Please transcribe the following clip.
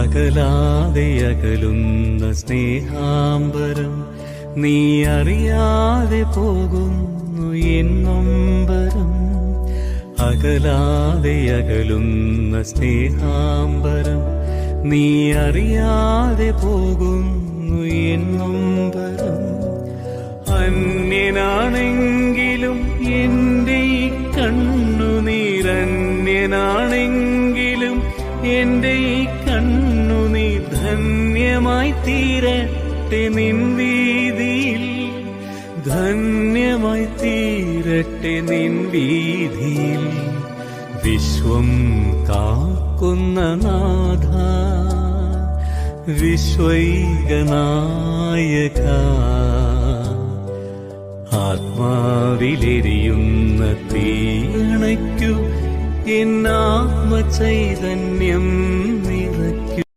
അകലാതെ അകലുന്ന സ്നേഹാംബരം, നീ അറിയാതെ പോകുന്നു എൻ നൊമ്പരം. അകലാതെ അകലുന്ന സ്നേഹാംബരം, നീ അറിയാതെ പോകുന്നു എൻ നൊമ്പരം. അന്യനാണെങ്കിലും എന്റെ ഈ കണ്ണുനീരന്യനാണെങ്കിലും എന്റെ ഈ കണ്ണുനീർ ധന്യമായി തീരട്ടെ നിൻ വീതിയിൽ, ധന്യമായി തീരട്ടെ നിൻ വീതിയിൽ. വിശ്വം കാക്കുന്ന നാഥ, വിശ്വൈകനായക, ആത്മാവിലെരിയുന്ന തീയണയ്ക്കു എന്നാത്മചൈതന്യം നിറയ്ക്കു.